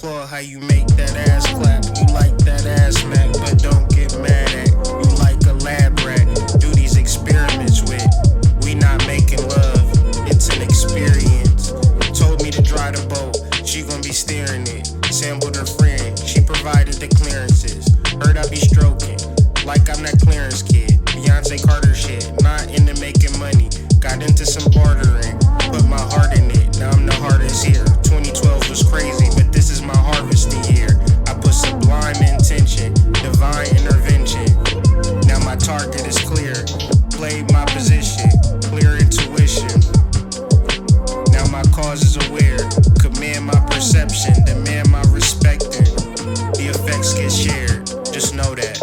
applaud how you make that ass clap. You like that ass smack, but don't get mad at. You like a lab rat, do these experiments with. We not making love, it's an experience. Told me to dry the boat, she gon' be steering it. Sampled her friend, she provided the clearances. Heard I be stroking, like I'm that clearance kid. Beyonce Carter shit, not into making money. Got into some bartering, put my heart in it. Now I'm the hardest here. 2012 was crazy, but this is my harvesting year. I put sublime intention, divine intervention. Now my target is clear. Played my position, clear intuition. Now my cause is aware. Command my perception, demand my respecting. The effects get shared, just know that.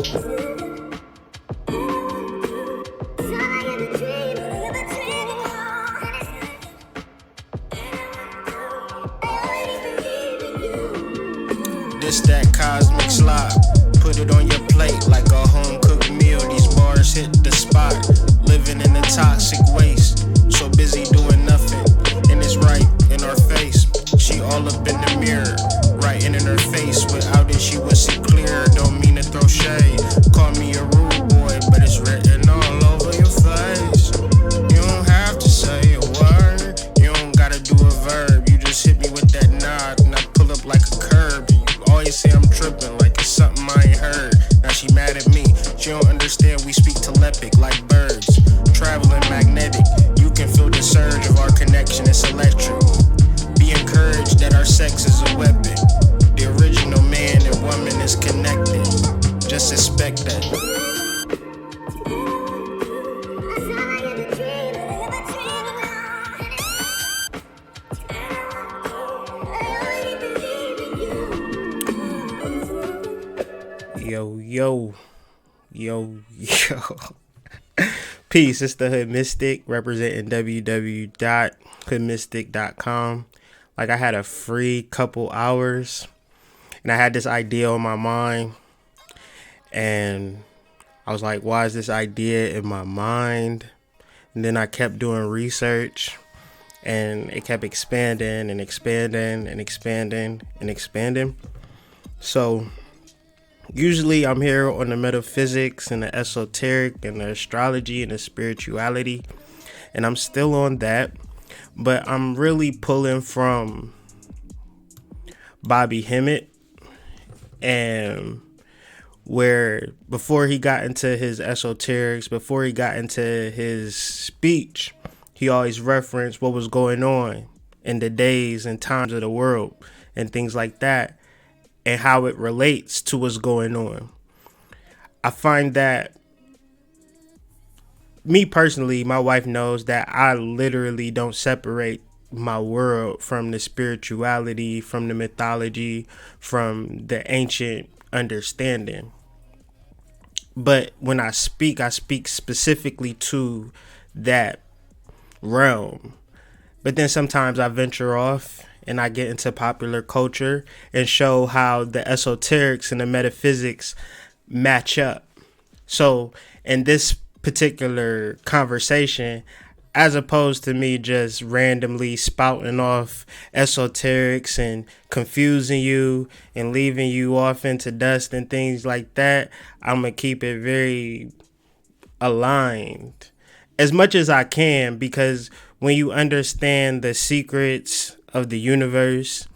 This that cosmic slop, put it on your plate like a home cooked meal. These bars hit the spot, living in a toxic waste. So busy doing nothing, and it's right in our face. She all up in the mirror, writing in her face. Without it she would see clear. Don't mean to throw shade, call me a rude boy, but it's written all over your face. You don't have to say a word, you don't gotta do a verb. You just hit me with that nod, and I pull up like a curb. Always say I'm tripping like it's something I ain't heard. Now she mad at me, she don't understand we speak telepathic like birds. Traveling magnetic, you can feel the surge of our connection, it's electric. Be encouraged that our sex is a weapon. The original man and woman is connected. Just expect that. Yo. Peace, it's the Hood Mystic representing www.hoodmystic.com. Like, I had a free couple hours and I had this idea on my mind, and I was like, why is this idea in my mind? And then I kept doing research, and it kept expanding and expanding and expanding and expanding. So usually I'm here on the metaphysics and the esoteric and the astrology and the spirituality, and I'm still on that, but I'm really pulling from Bobby Hemmett, and where before he got into his esoterics, before he got into his speech, he always referenced what was going on in the days and times of the world and things like that, and how it relates to what's going on. I find that, me personally, my wife knows that I literally don't separate my world from the spirituality, from the mythology, from the ancient understanding. But when I speak specifically to that realm. But then sometimes I venture off and I get into popular culture and show how the esoterics and the metaphysics match up. So in this particular conversation, as opposed to me just randomly spouting off esoterics and confusing you and leaving you off into dust and things like that, I'm going to keep it very aligned as much as I can, because when you understand the secrets of the universe,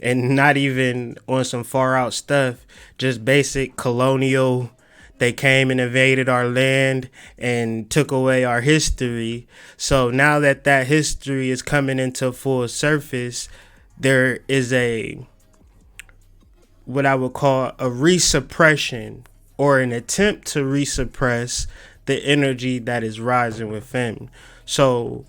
and not even on some far out stuff, just basic colonial, they came and invaded our land and took away our history. So now that that history is coming into full surface, there is what I would call a resuppression, or an attempt to resuppress the energy that is rising within. So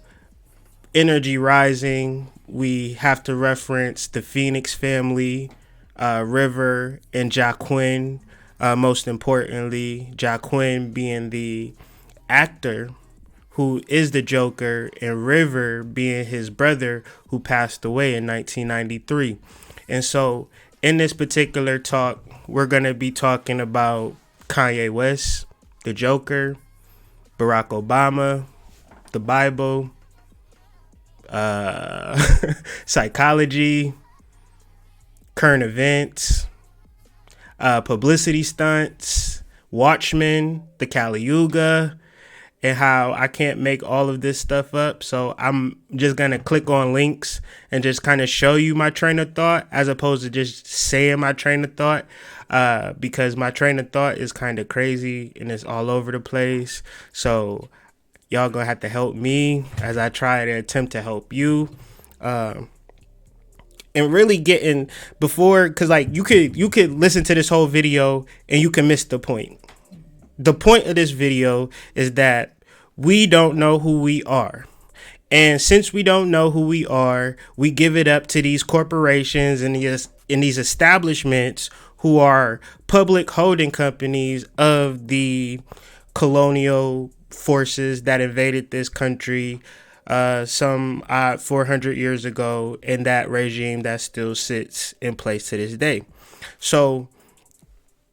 energy rising, we have to reference the Phoenix family, River and Jacqueline. Most importantly, Jacqueline being the actor who is the Joker, and River being his brother who passed away in 1993. And so in this particular talk, we're going to be talking about Kanye West, the Joker, Barack Obama, the Bible, psychology, current events, publicity stunts, Watchmen, the Kali Yuga, and how I can't make all of this stuff up. So I'm just going to click on links and just kind of show you my train of thought as opposed to just saying my train of thought, because my train of thought is kind of crazy and it's all over the place. So y'all going to have to help me as I try to attempt to help you. And really getting before, because like you could listen to this whole video and you can miss the point. The point of this video is that we don't know who we are. And since we don't know who we are, we give it up to these corporations and these establishments who are public holding companies of the colonial forces that invaded this country some 400 years ago, and that regime that still sits in place to this day. So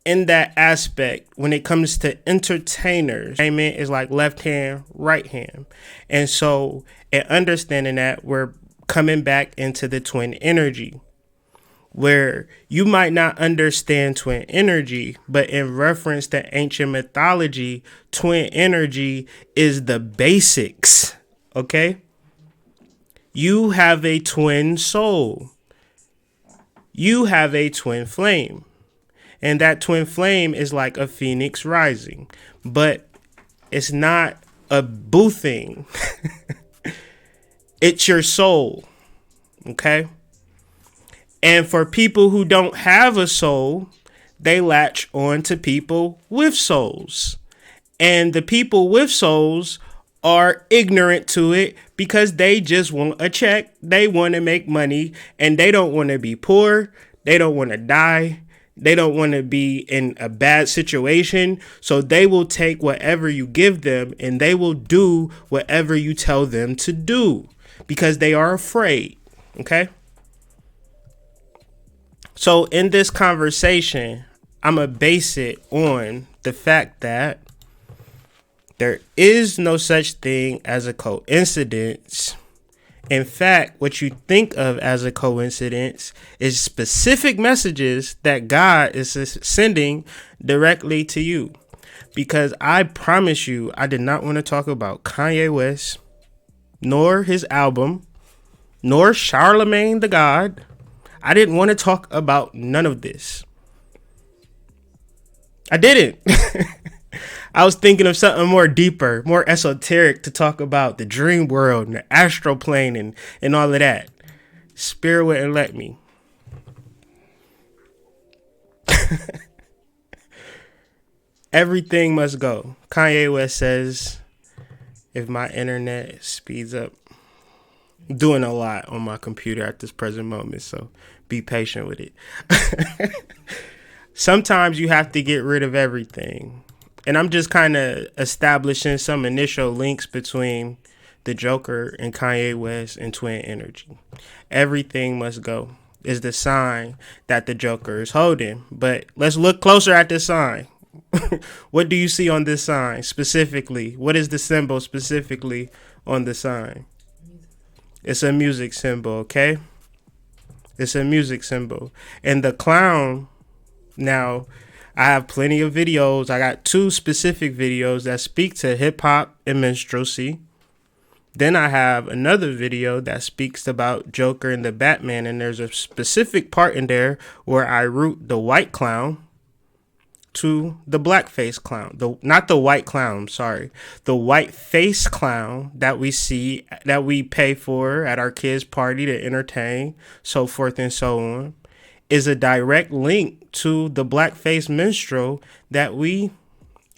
in that aspect, when it comes to entertainers, entertainment is like left hand, right hand. And so in understanding that, we're coming back into the twin energy, where you might not understand twin energy, but in reference to ancient mythology, twin energy is the basics, okay? You have a twin soul. You have a twin flame. And that twin flame is like a phoenix rising, but it's not a boo thing. It's your soul. Okay. And for people who don't have a soul, they latch on to people with souls. And the people with souls are ignorant to it because they just want a check. They want to make money and they don't want to be poor. They don't want to die. They don't want to be in a bad situation. So they will take whatever you give them and they will do whatever you tell them to do because they are afraid. Okay. So in this conversation, I'm going to base it on the fact that there is no such thing as a coincidence. In fact, what you think of as a coincidence is specific messages that God is sending directly to you. Because I promise you, I did not want to talk about Kanye West, nor his album, nor Charlemagne the God. I didn't want to talk about none of this. I didn't. I was thinking of something more deeper, more esoteric to talk about the dream world and the astral plane and all of that. Spirit wouldn't let me. Everything must go. Kanye West says, if my internet speeds up, I'm doing a lot on my computer at this present moment, so be patient with it. Sometimes you have to get rid of everything. And I'm just kind of establishing some initial links between the Joker and Kanye West and twin energy. Everything must go is the sign that the Joker is holding. But let's look closer at this sign. What do you see on this sign specifically? What is the symbol specifically on the sign? It's a music symbol, okay? It's a music symbol. And the clown, now, I have plenty of videos. I got 2 specific videos that speak to hip hop and minstrelsy. Then I have another video that speaks about Joker and the Batman. And there's a specific part in there where I root the white clown to the blackface clown. Not the white clown, sorry. The white face clown that we see, that we pay for at our kids' party to entertain, so forth and so on, is a direct link to the blackface minstrel that we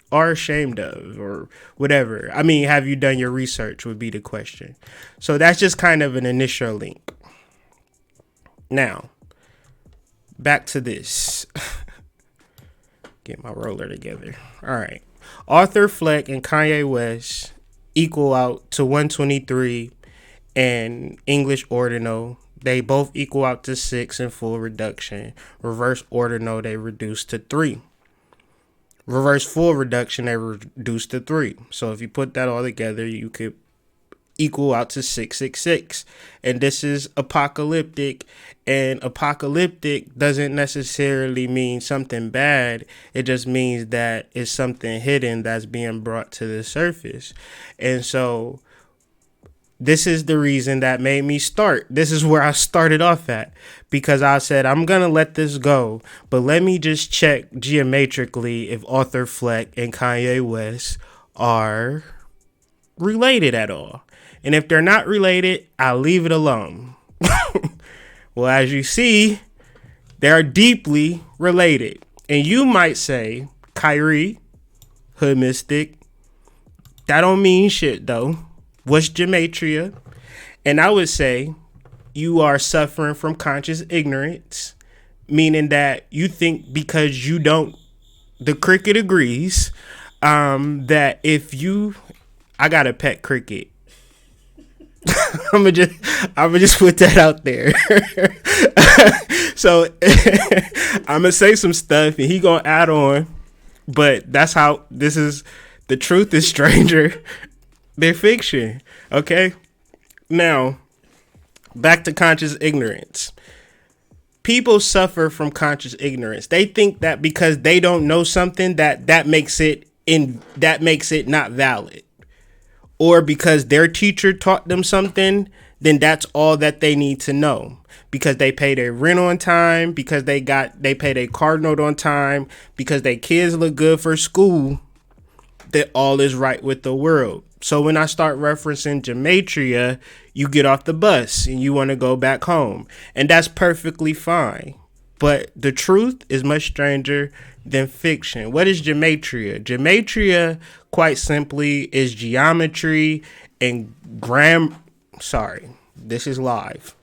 are ashamed of or whatever. I mean, have you done your research would be the question. So that's just kind of an initial link. Now, back to this. Get my roller together. All right. Arthur Fleck and Kanye West equal out to 123 and English ordinal. They both equal out to 6 in full reduction. Reverse ordinal, they reduce to 3. Reverse full reduction, they reduce to 3. So if you put that all together, you could equal out to 666. And this is apocalyptic. And apocalyptic doesn't necessarily mean something bad. It just means that it's something hidden that's being brought to the surface. And so this is the reason that made me start. This is where I started off at, because I said, I'm going to let this go, but let me just check geometrically if Arthur Fleck and Kanye West are related at all. And if they're not related, I'll leave it alone. Well, as you see, they are deeply related. And you might say, Kyrie, hood mystic, that don't mean shit though. What's gematria? And I would say you are suffering from conscious ignorance, meaning that you think because you don't, the cricket agrees, that if you, I got a pet cricket. I'm gonna just put that out there. So I'm gonna say some stuff and he gonna add on, but that's how this is. The truth is stranger than fiction. Okay. Now, back to conscious ignorance. People suffer from conscious ignorance. They think that because they don't know something that makes it not valid. Or because their teacher taught them something, then that's all that they need to know. Because they pay their rent on time, because they pay their car note on time, because their kids look good for school, that all is right with the world. So when I start referencing gematria, you get off the bus and you want to go back home. And that's perfectly fine. But the truth is much stranger than fiction. What is gematria? Gematria, quite simply, is geometry and this is live.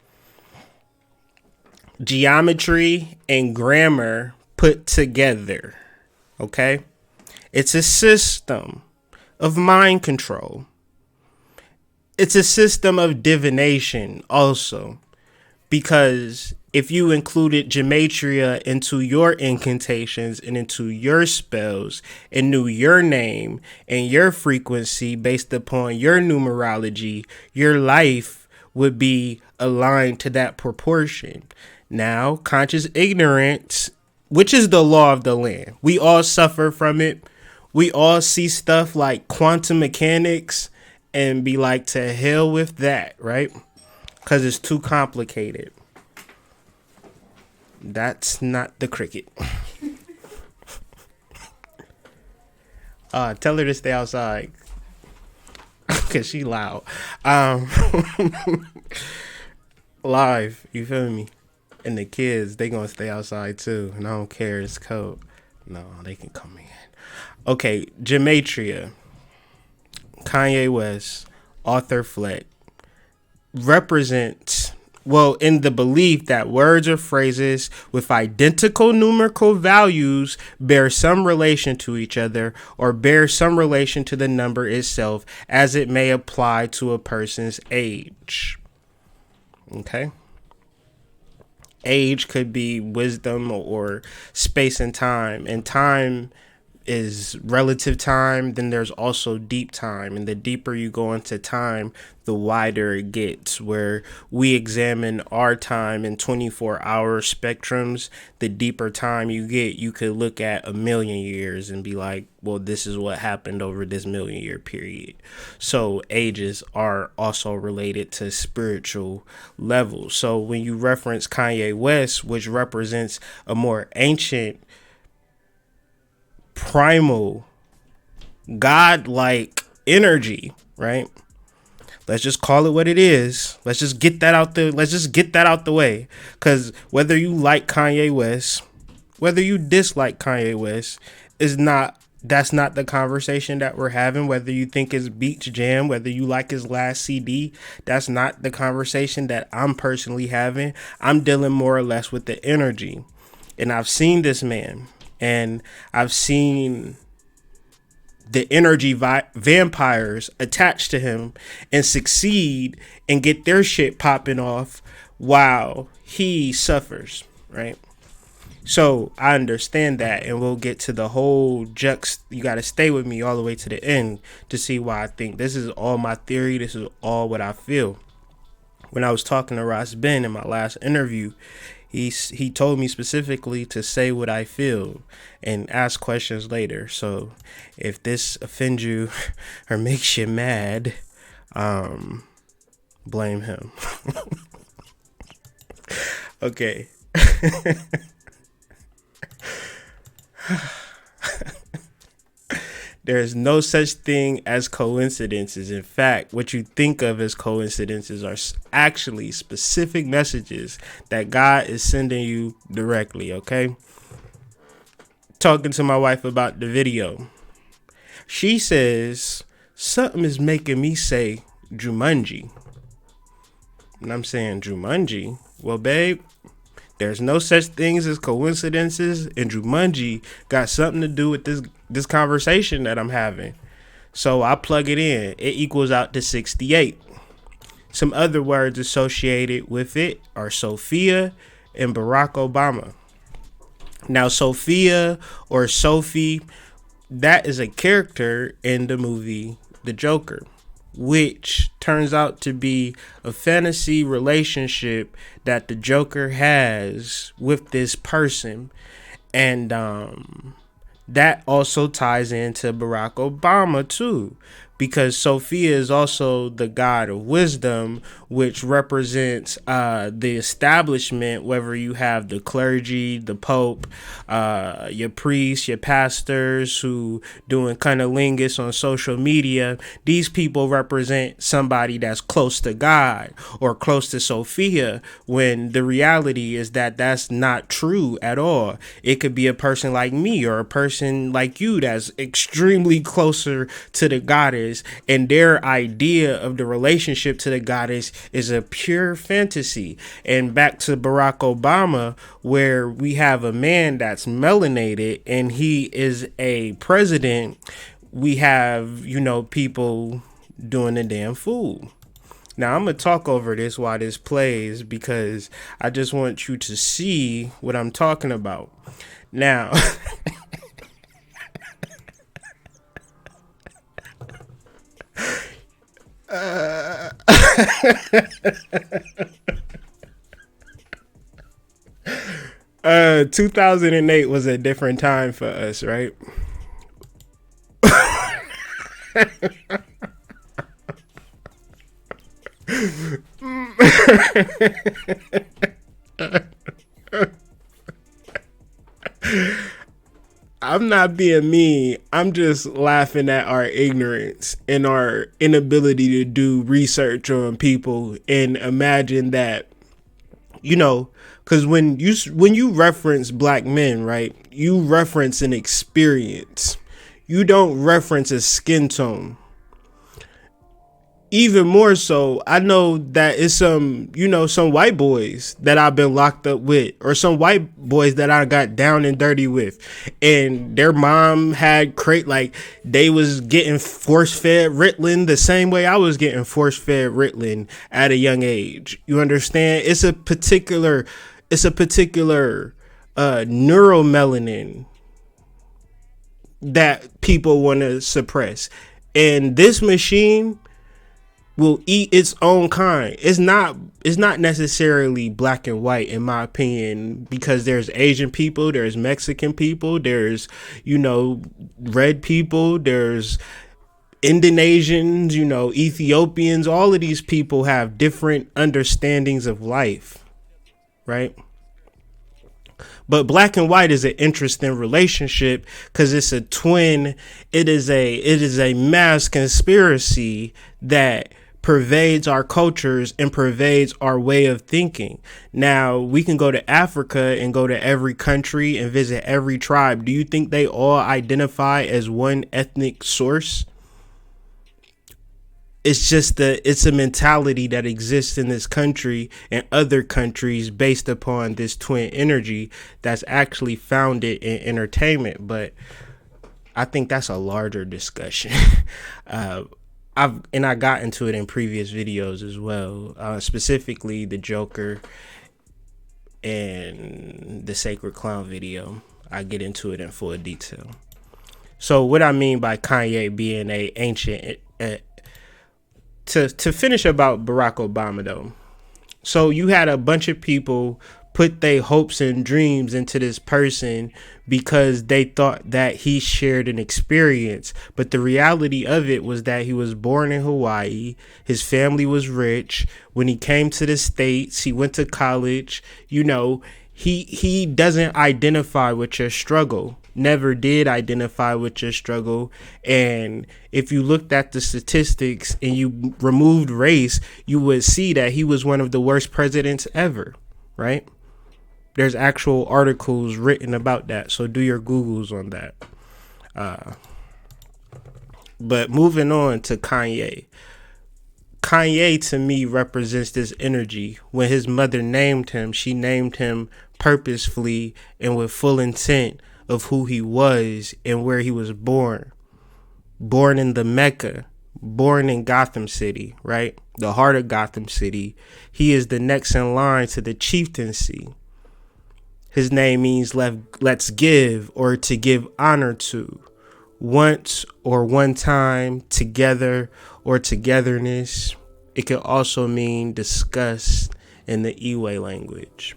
Geometry and grammar put together. Okay? It's a system of mind control. It's a system of divination also. Because if you included gematria into your incantations and into your spells and knew your name and your frequency based upon your numerology, your life would be aligned to that proportion. Now, conscious ignorance, which is the law of the land, we all suffer from it. We all see stuff like quantum mechanics and be like, to hell with that, right? Because it's too complicated. That's not the cricket. Tell her to stay outside. Because she loud. Live, you feel me? And the kids, they going to stay outside too. And I don't care, it's cold. No, they can come in. Okay, gematria. Kanye West, Arthur Fleck represents, well, in the belief that words or phrases with identical numerical values bear some relation to each other or bear some relation to the number itself as it may apply to a person's age. Okay? Age could be wisdom or space and time. And time is relative time. Then there's also deep time. And the deeper you go into time, the wider it gets, where we examine our time in 24-hour spectrums. The deeper time you get, you could look at 1,000,000 years and be like, well, this is what happened over this 1,000,000-year period. So ages are also related to spiritual levels. So when you reference Kanye West, which represents a more ancient, primal, godlike energy, right? Let's just call it what it is. Let's just get that out the way. Because whether you like Kanye West, whether you dislike Kanye West, that's not the conversation that we're having. Whether you think it's Beach Jam, whether you like his last CD, that's not the conversation that I'm personally having. I'm dealing more or less with the energy. And I've seen this man. And I've seen the energy vampires attached to him and succeed and get their shit popping off while he suffers, right? So I understand that, and we'll get to the whole you got to stay with me all the way to the end to see why I think this is all my theory. This is all what I feel. When I was talking to Ross Ben in my last interview, he told me specifically to say what I feel and ask questions later. So if this offends you or makes you mad, blame him. Okay. There is no such thing as coincidences. In fact, what you think of as coincidences are actually specific messages that God is sending you directly, okay? Talking to my wife about the video. She says, something is making me say Jumanji. And I'm saying, Jumanji? Well, babe, there's no such things as coincidences, and Jumanji got something to do with this conversation that I'm having. So I plug it in. It equals out to 68. Some other words associated with it are Sophia and Barack Obama. Now, Sophia or Sophie, that is a character in the movie The Joker, which turns out to be a fantasy relationship that the Joker has with this person. And that also ties into Barack Obama too, because Sophia is also the god of wisdom, which represents the establishment, whether you have the clergy, the pope, your priests, your pastors who doing cunnilingus on social media. These people represent somebody that's close to God or close to Sophia, when the reality is that that's not true at all. It could be a person like me or a person like you that's extremely closer to the goddess, and their idea of the relationship to the goddess is a pure fantasy. And back to Barack Obama, where we have a man that's melanated and he is a president, we have, people doing the damn fool. Now, I'm going to talk over this while this plays, because I just want you to see what I'm talking about. Now, 2008 was a different time for us, right? I'm not being mean. I'm just laughing at our ignorance and our inability to do research on people and imagine that, because when you reference black men, right, you reference an experience. You don't reference a skin tone. Even more so, I know that it's some white boys that I've been locked up with, or some white boys that I got down and dirty with, and their mom had they was getting force fed Ritalin the same way I was getting force fed Ritalin at a young age. You understand? It's a particular neuromelanin that people want to suppress, and this machine will eat its own kind. It's not necessarily black and white, in my opinion, because there's Asian people, there's Mexican people, there's red people, there's Indonesians, Ethiopians. All of these people have different understandings of life, right? But black and white is an interesting relationship because it's a twin. It is a mass conspiracy that pervades our cultures and pervades our way of thinking. Now, we can go to Africa and go to every country and visit every tribe. Do you think they all identify as one ethnic source? It's just it's a mentality that exists in this country and other countries based upon this twin energy that's actually founded in entertainment. But I think that's a larger discussion. I got into it in previous videos as well, specifically the Joker. and the Sacred Clown video. I get into it in full detail. So what I mean by Kanye being a ancient, to finish about Barack Obama though. So you had a bunch of people put their hopes and dreams into this person because they thought that he shared an experience. But the reality of it was that he was born in Hawaii. His family was rich. When he came to the States, he went to college. You know, he doesn't identify with your struggle. Never did identify with your struggle. And if you looked at the statistics and you removed race, you would see that he was one of the worst presidents ever, right? There's actual articles written about that, so do your Googles on that. But moving on to Kanye. Kanye to me represents this energy. When his mother named him, she named him purposefully and with full intent of who he was and where he was born. Born in the Mecca, born in Gotham City, right? The heart of Gotham City. He is the next in line to the chieftaincy. His name means let's give, or to give honor to. Once or one time, together or togetherness. It could also mean discuss in the Iwe language.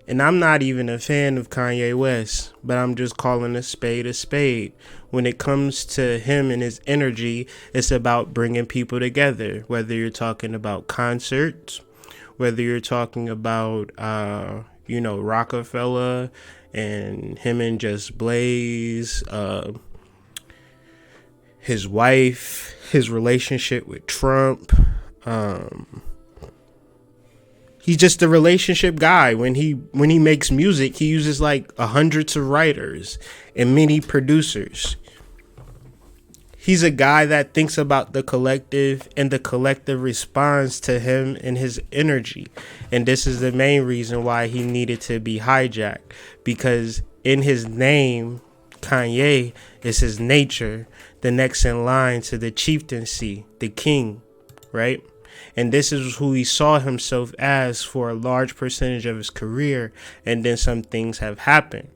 And I'm not even a fan of Kanye West, but I'm just calling a spade a spade. When it comes to him and his energy, it's about bringing people together. Whether you're talking about concerts, whether you're talking about, Rockefeller and him and Just Blaze, his wife, his relationship with Trump. He's just a relationship guy. When he makes music, he uses like hundreds of writers and many producers. He's a guy that thinks about the collective, and the collective responds to him and his energy. And this is the main reason why he needed to be hijacked, because in his name, Kanye is his nature, the next in line to the chieftaincy, the king, right? And this is who he saw himself as for a large percentage of his career. And then some things have happened.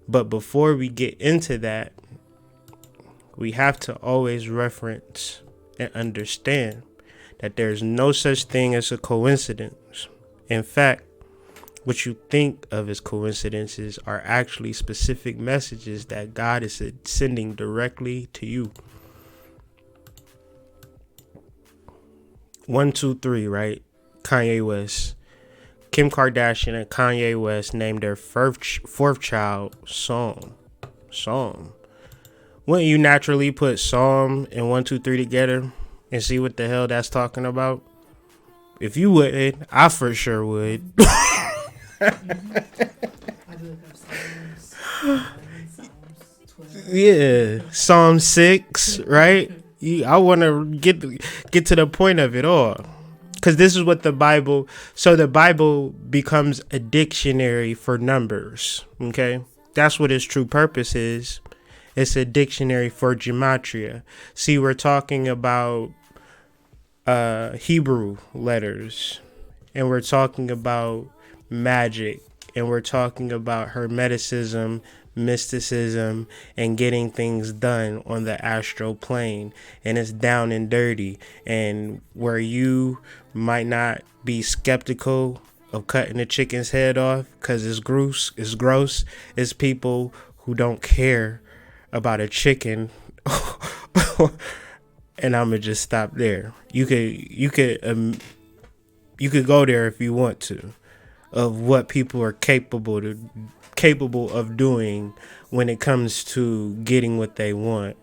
But before we get into that, we have to always reference and understand that there's no such thing as a coincidence. In fact, what you think of as coincidences are actually specific messages that God is sending directly to you. 1, 2, 3, right? Kanye West. Kim Kardashian and Kanye West named their fourth child Psalm. Wouldn't you naturally put Psalm and 1, 2, 3 together and see what the hell that's talking about? If you wouldn't, I for sure would. Yeah, Psalm 6, right? I want to get to the point of it all, because this is what the Bible. So the Bible becomes a dictionary for numbers. Okay, that's what its true purpose is. It's a dictionary for gematria. See, we're talking about Hebrew letters, and we're talking about magic, and we're talking about hermeticism, mysticism, and getting things done on the astral plane. And it's down and dirty. And where you might not be skeptical of cutting a chicken's head off because it's gross, it's people who don't care about a chicken. And I'm gonna just stop there. You could go there if you want to, of what people are capable of doing when it comes to getting what they want,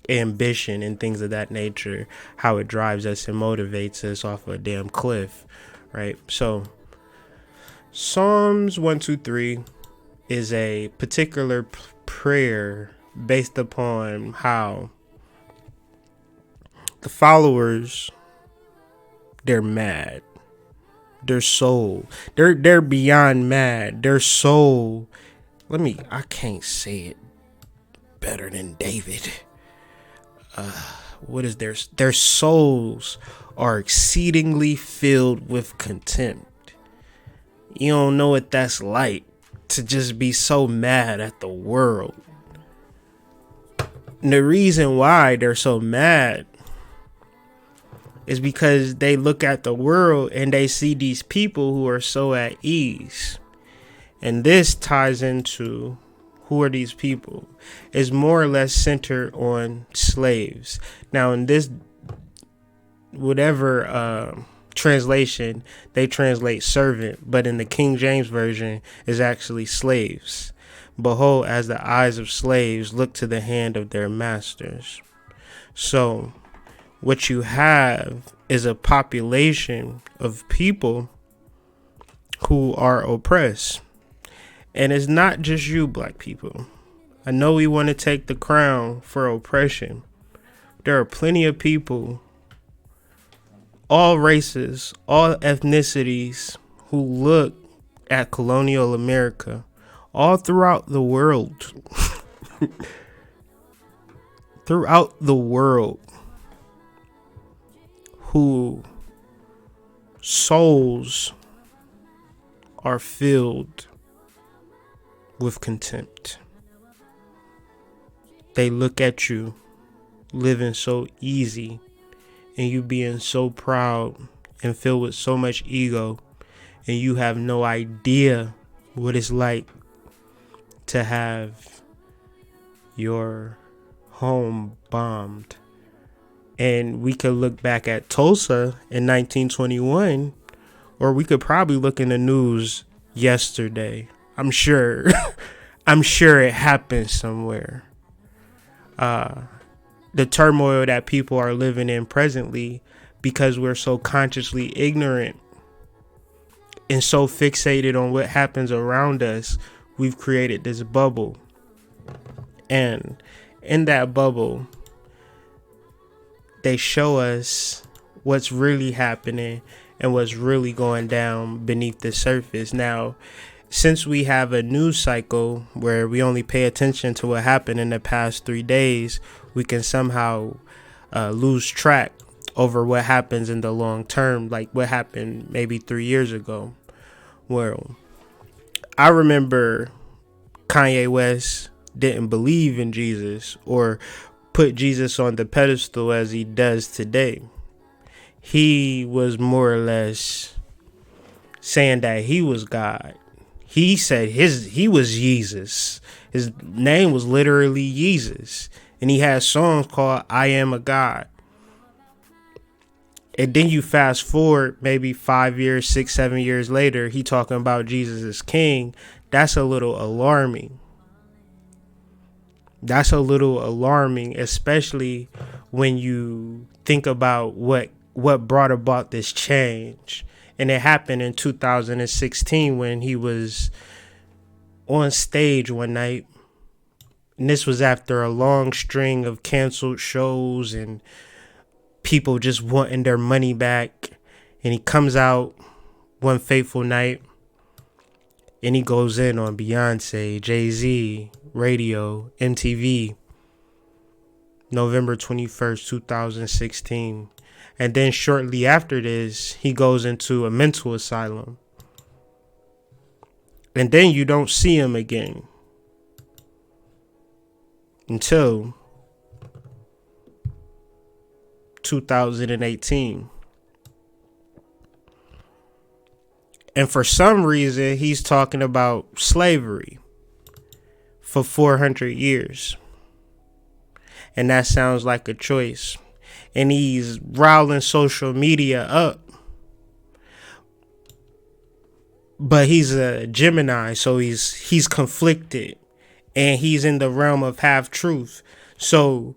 ambition and things of that nature, how it drives us and motivates us off a damn cliff, right? So Psalms 1, 2, 3 is a particular prayer based upon how the followers, they're mad. Their soul, they're beyond mad. Their soul, I can't say it better than David. What is their souls are exceedingly filled with contempt. You don't know what that's like to just be so mad at the world. And the reason why they're so mad is because they look at the world and they see these people who are so at ease. And this ties into who are these people? It's more or less centered on slaves. Now, in this, whatever translation, they translate servant, but in the King James Version is actually slaves. Behold, as the eyes of slaves look to the hand of their masters. So what you have is a population of people who are oppressed. And it's not just you, black people. I know we want to take the crown for oppression. There are plenty of people, all races, all ethnicities, who look at colonial America all throughout the world. Throughout the world. Who souls are filled with contempt. They look at you living so easy and you being so proud and filled with so much ego, and you have no idea what it's like to have your home bombed. And we could look back at Tulsa in 1921, or we could probably look in the news yesterday. I'm sure it happened somewhere. The turmoil that people are living in presently, because we're so consciously ignorant and so fixated on what happens around us, we've created this bubble. And in that bubble, they show us what's really happening and what's really going down beneath the surface. Now, since we have a news cycle where we only pay attention to what happened in the past 3 days, we can somehow lose track over what happens in the long term, like what happened maybe 3 years ago. Well, I remember Kanye West didn't believe in Jesus or put Jesus on the pedestal as he does today. He was more or less saying that he was God. He said he was Jesus. His name was literally Jesus. And he had songs called I Am a God. And then you fast forward maybe 5 years, 6, 7 years later, he talking about Jesus as king. That's a little alarming. That's a little alarming, especially when you think about what brought about this change. And it happened in 2016 when he was on stage one night. And this was after a long string of canceled shows and people just wanting their money back. And he comes out one fateful night and he goes in on Beyonce, Jay-Z, radio, MTV, November 21st, 2016. And then shortly after this, he goes into a mental asylum. And then you don't see him again until 2018. And for some reason, he's talking about slavery for 400 years. And that sounds like a choice. And he's riling social media up. But he's a Gemini, so he's conflicted. And he's in the realm of half-truth. So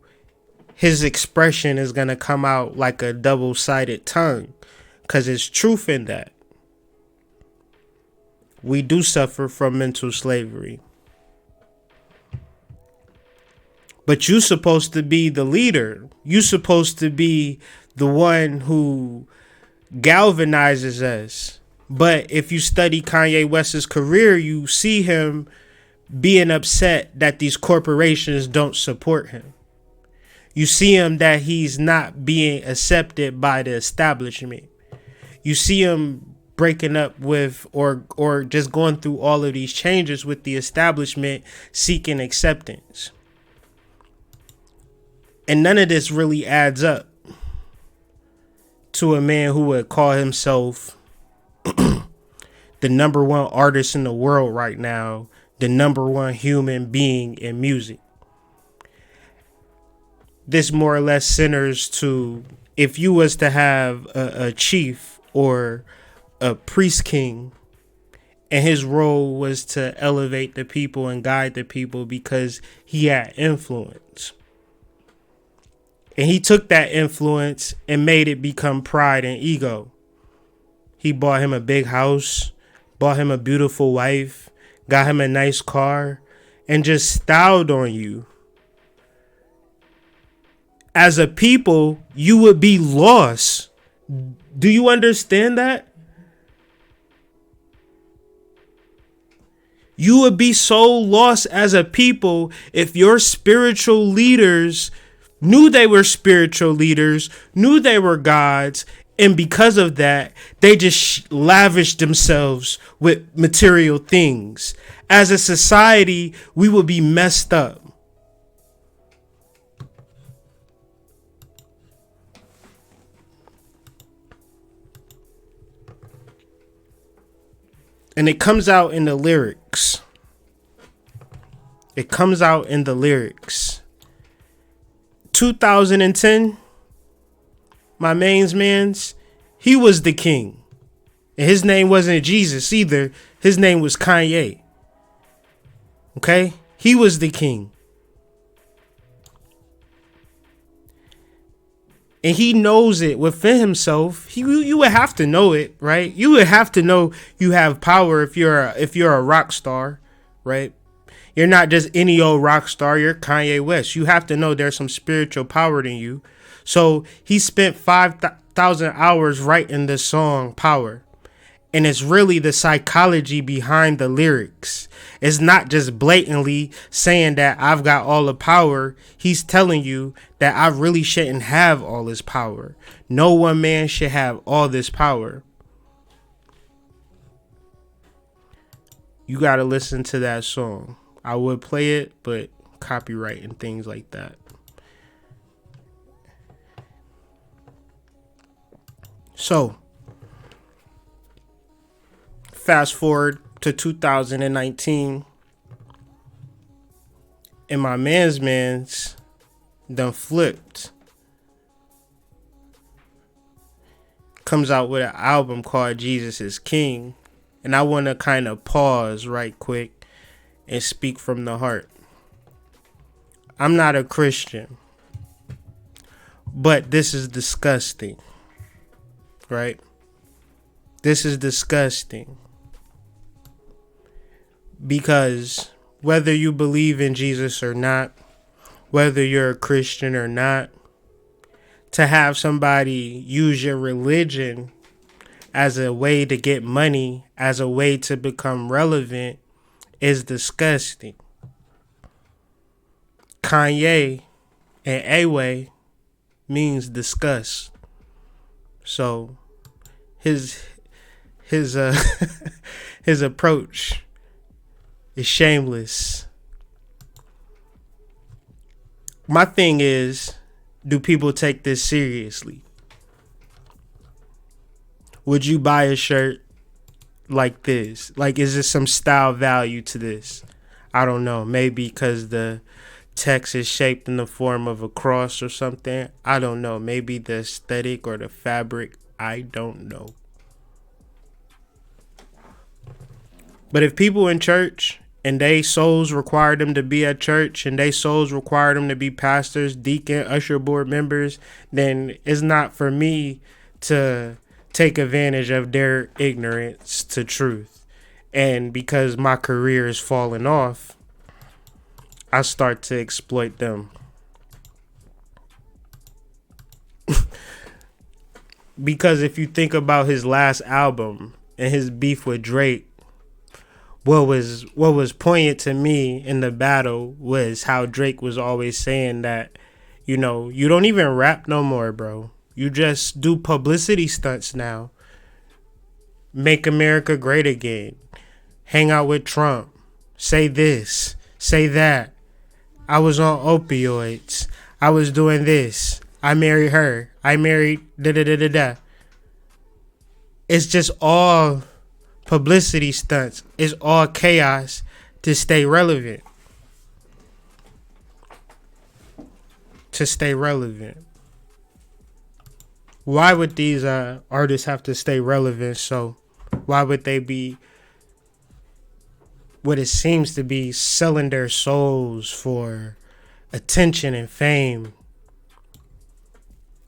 his expression is going to come out like a double-sided tongue. Because there's truth in that. We do suffer from mental slavery. But you're supposed to be the leader. You're supposed to be the one who galvanizes us. But if you study Kanye West's career, you see him being upset that these corporations don't support him. You see him that he's not being accepted by the establishment. You see him breaking up with or just going through all of these changes with the establishment, seeking acceptance. And none of this really adds up to a man who would call himself the number one artist in the world right now, the number one human being in music. This more or less centers to, if you was to have a chief or a priest king, and his role was to elevate the people and guide the people because he had influence. And he took that influence and made it become pride and ego. He bought him a big house, bought him a beautiful wife, got him a nice car, and just styled on you. As a people, you would be lost. Do you understand that? You would be so lost as a people if your spiritual leaders knew they were spiritual leaders, knew they were gods, and because of that, they just lavished themselves with material things. As a society, we would be messed up. And it comes out in the lyrics. It comes out in the lyrics. 2010, my man's, he was the king. And his name wasn't Jesus either. His name was Kanye. Okay? He was the king. And he knows it within himself. You would have to know it, right? You would have to know you have power if you're a rock star, right? You're not just any old rock star. You're Kanye West. You have to know there's some spiritual power in you. So he spent 5,000 hours writing this song, Power. And it's really the psychology behind the lyrics. It's not just blatantly saying that I've got all the power. He's telling you that I really shouldn't have all this power. No one man should have all this power. You got to listen to that song. I would play it, but copyright and things like that. So, fast forward to 2019, and my man's done flipped. Comes out with an album called Jesus is King. And I want to kind of pause right quick and speak from the heart. I'm not a Christian, but this is disgusting, right? This is disgusting. Because whether you believe in Jesus or not, whether you're a Christian or not, to have somebody use your religion as a way to get money, as a way to become relevant, is disgusting. Kanye and Away means disgust. So his his approach is shameless. My thing is, do people take this seriously? Would you buy a shirt like this? Like, is there some style value to this? I don't know. Maybe because the text is shaped in the form of a cross or something. I don't know. Maybe the aesthetic or the fabric. I don't know. But if people in church and they souls require them to be at church and they souls require them to be pastors, deacon, usher board members, then it's not for me to take advantage of their ignorance to truth. And because my career is falling off, I start to exploit them. Because if you think about his last album and his beef with Drake, what was poignant to me in the battle was how Drake was always saying that, you know, you don't even rap no more, bro. You just do publicity stunts now. Make America great again. Hang out with Trump. Say this. Say that. I was on opioids. I was doing this. I married her. I married da da da da da. It's just all publicity stunts. It's all chaos to stay relevant. To stay relevant. Why would these artists have to stay relevant? So why would they be what it seems to be selling their souls for attention and fame?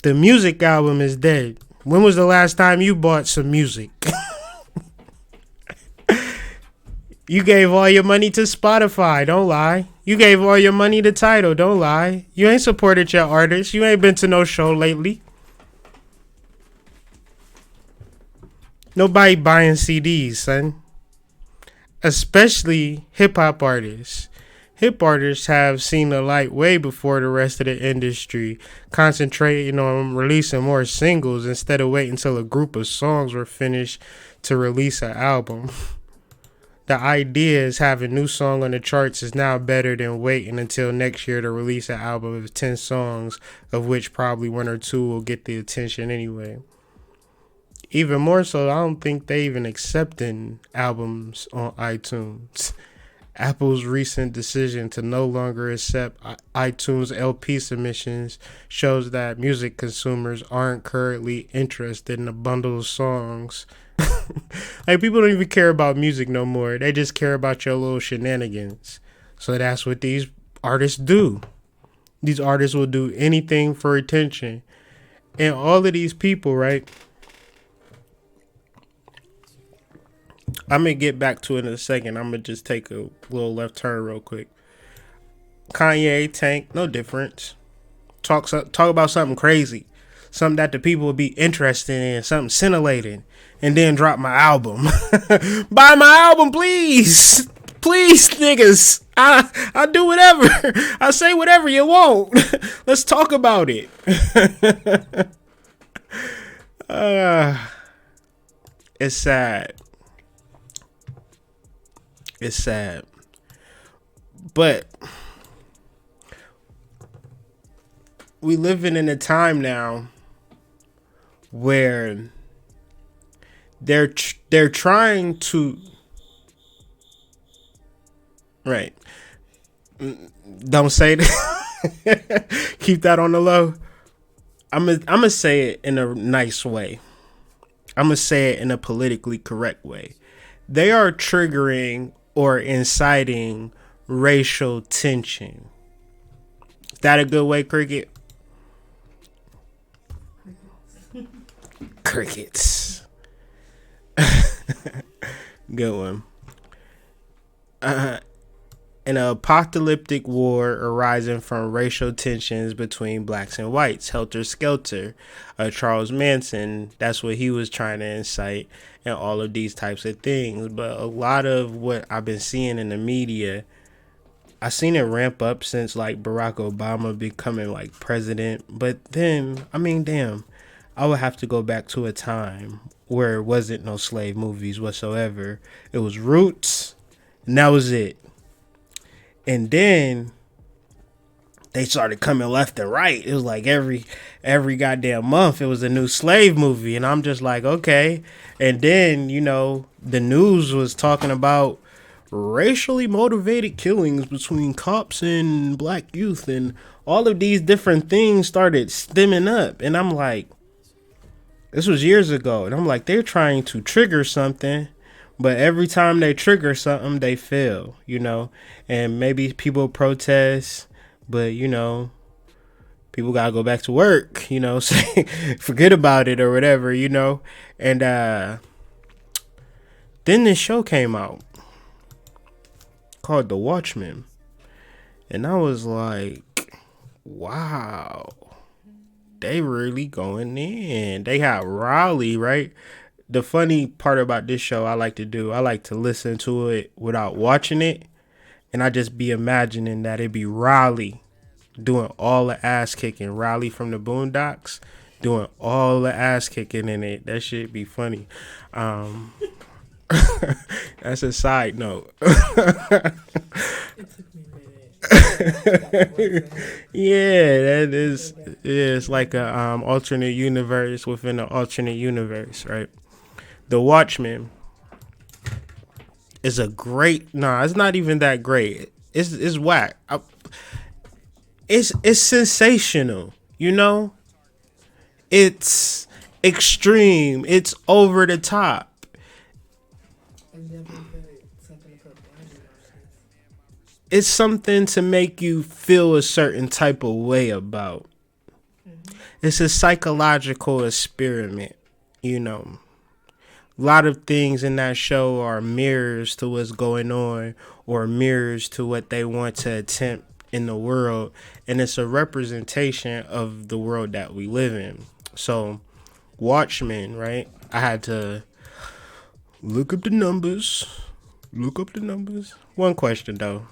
The music album is dead. When was the last time you bought some music? You gave all your money to Spotify, don't lie. You gave all your money to Tidal, don't lie. You ain't supported your artists. You ain't been to no show lately. Nobody buying CDs, son. Especially hip-hop artists. Hip artists have seen the light way before the rest of the industry, concentrating on releasing more singles instead of waiting until a group of songs were finished to release an album. The idea is having a new song on the charts is now better than waiting until next year to release an album of 10 songs, of which probably one or two will get the attention anyway. Even more so, I don't think they even accepting albums on iTunes. Apple's recent decision to no longer accept iTunes LP submissions shows that music consumers aren't currently interested in a bundle of songs. Like, people don't even care about music no more. They just care about your little shenanigans. So that's what these artists do. These artists will do anything for attention. And all of these people, right? I'm going to get back to it in a second. I'm going to just take a little left turn real quick. Kanye, Tank, no difference. Talk about something crazy. Something that the people would be interested in. Something scintillating. And then drop my album. Buy my album, please. Please, niggas. I'll do whatever. I'll say whatever you want. Let's talk about it. It's sad. It's sad. But we living in a time now where they're trying to, right, don't say that. Keep that on the low. I'm gonna say it in a nice way. I'm gonna say it in a politically correct way. They are triggering or inciting racial tension. Is that a good way, Cricket? Crickets. Good one. An apocalyptic war arising from racial tensions between blacks and whites. Helter Skelter. Charles Manson, that's what he was trying to incite, and all of these types of things. But a lot of what I've been seeing in the media, I've seen it ramp up since like Barack Obama becoming like president. But then, I mean, damn, I would have to go back to a time where it wasn't no slave movies whatsoever. It was Roots, and that was it. And then they started coming left and right. It was like every goddamn month it was a new slave movie. And I'm just like, okay. And then, you know, the news was talking about racially motivated killings between cops and black youth. And all of these different things started stemming up. And I'm like, this was years ago. And I'm like, they're trying to trigger something. But every time they trigger something, they fail, you know. And maybe people protest, but, you know, people got to go back to work, you know. Say, forget about it or whatever, you know. And then this show came out called The Watchmen. And I was like, wow, they really going in. They had Raleigh, right? The funny part about this show I like to listen to it without watching it. And I just be imagining that it be Raleigh doing all the ass kicking. Raleigh from the Boondocks. doing all the ass kicking in it. That shit be funny. Um, that's a side note. It took me a minute. Yeah, that is. Yeah, it's like a alternate universe within an alternate universe, right? The Watchmen is a great. Nah, it's not even that great. It's whack. It's sensational. You know, it's extreme. It's over the top. And definitely something to put blinders on. It's something to make you feel a certain type of way about. It's a psychological experiment, you know. A lot of things in that show are mirrors to what's going on or mirrors to what they want to attempt in the world. And it's a representation of the world that we live in. So, Watchmen, right? I had to look up the numbers. Look up the numbers. One question, though.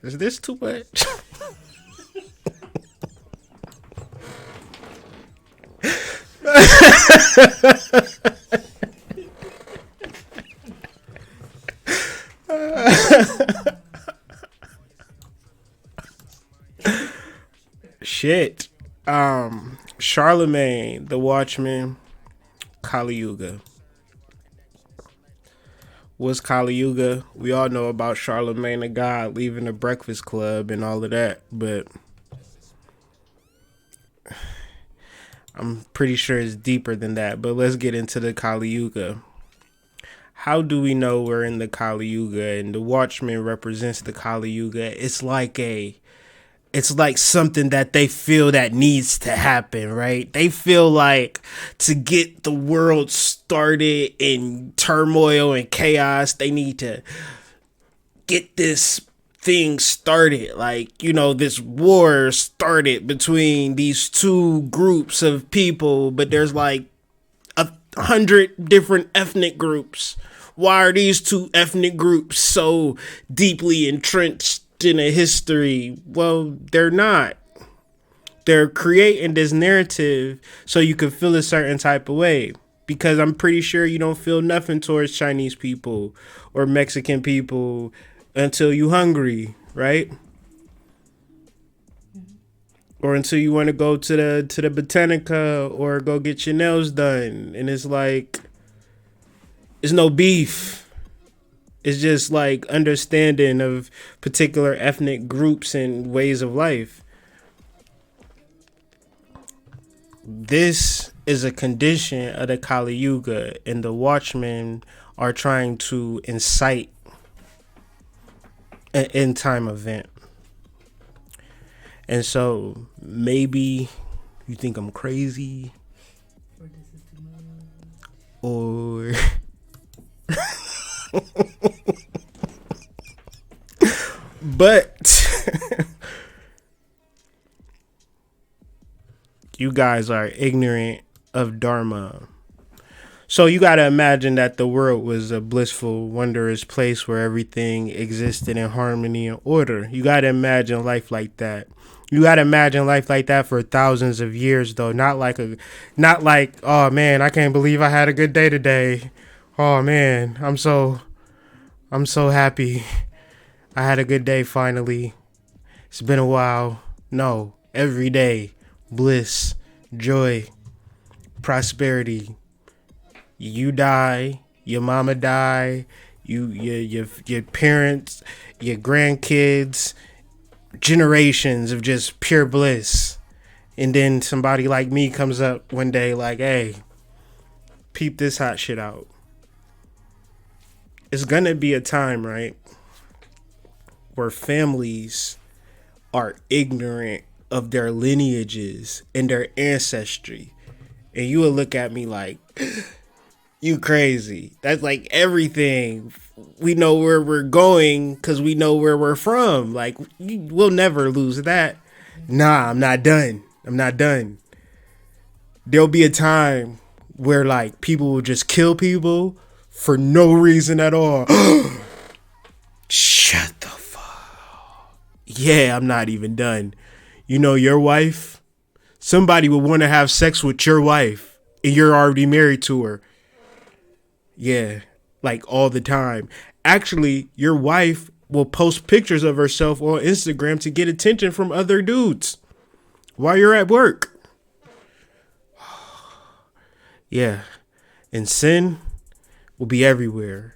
Is this too much? Shit. Charlemagne, the Watchman, Kali Yuga. What's Kali Yuga? We all know about Charlemagne the God leaving the Breakfast Club and all of that, but I'm pretty sure it's deeper than that. But let's get into the Kali Yuga. How do we know we're in the Kali Yuga and the Watchman represents the Kali Yuga? It's like something that they feel that needs to happen, right? They feel like to get the world started in turmoil and chaos, they need to get this thing started. Like, you know, this war started between these two groups of people, but there's like 100 different ethnic groups. Why are these two ethnic groups so deeply entrenched in a history? Well, they're not. They're creating this narrative so you can feel a certain type of way. Because I'm pretty sure you don't feel nothing towards Chinese people or Mexican people until you hungry, right? Or until you want to go to the Botanica or go get your nails done, and it's like it's no beef. It's just like understanding of particular ethnic groups and ways of life. This is a condition of the Kali Yuga, and the Watchmen are trying to incite an end time event. And so maybe you think I'm crazy, Or this is too much. or but you guys are ignorant of Dharma. So you got to imagine that the world was a blissful, wondrous place where everything existed in harmony and order. You got to imagine life like that. You got to imagine life like that for thousands of years, though. Not like, oh man, I can't believe I had a good day today. Oh man, I'm so happy. I had a good day finally. It's been a while. No, every day, bliss, joy, prosperity. You die, your mama die, your parents, your grandkids, generations of just pure bliss. And then somebody like me comes up one day like, hey, peep this hot shit out. It's gonna be a time, right, where families are ignorant of their lineages and their ancestry. And you will look at me like, you crazy. That's like everything. We know where we're going because we know where we're from. Like, we'll never lose that. Nah, I'm not done. I'm not done. There'll be a time where like people will just kill people for no reason at all. Shut the fuck. Yeah, I'm not even done. You know, your wife Somebody would want to have sex with your wife and you're already married to her. Yeah, like all the time. Actually, your wife will post pictures of herself on Instagram to get attention from other dudes while you're at work. Yeah, and sin will be everywhere.